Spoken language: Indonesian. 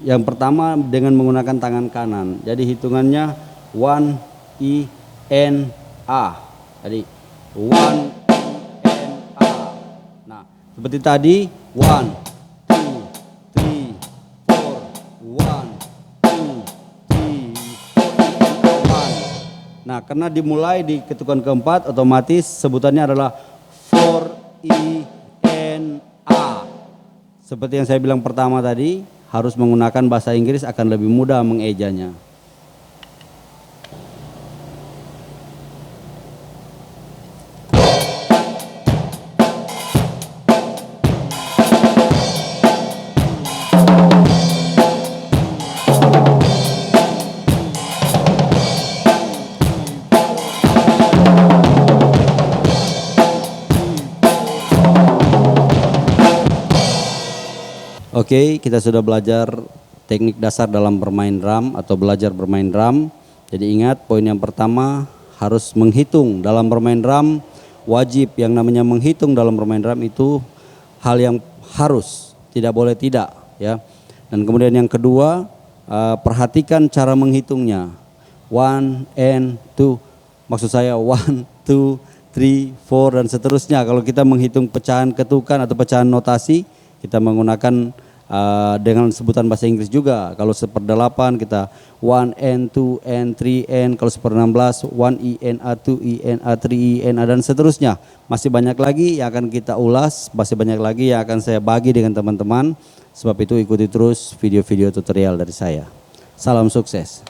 Yang pertama dengan menggunakan tangan kanan. Jadi hitungannya 1 I N A. Jadi 1 I N A. Nah, seperti tadi 1 2 3 4 1 2 3 4 1. Nah, karena dimulai di ketukan keempat, otomatis sebutannya adalah 4 I N A. Seperti yang saya bilang pertama tadi, harus menggunakan bahasa Inggris akan lebih mudah mengejanya. Oke, kita sudah belajar teknik dasar dalam bermain drum atau belajar bermain drum. Jadi ingat, poin yang pertama harus menghitung dalam bermain drum. Wajib, yang namanya menghitung dalam bermain drum itu hal yang harus, tidak boleh tidak ya. Dan kemudian yang kedua, perhatikan cara menghitungnya. 1 and 2, maksud saya 1, 2, 3, 4 dan seterusnya. Kalau kita menghitung pecahan ketukan atau pecahan notasi, kita menggunakan dengan sebutan bahasa Inggris juga. Kalau 1/8 kita 1N, 2N, 3N. Kalau 1/16 1ENA, 2ENA, 3ENA dan seterusnya. Masih banyak lagi yang akan kita ulas, masih banyak lagi yang akan saya bagi dengan teman-teman. Sebab itu ikuti terus video-video tutorial dari saya. Salam sukses.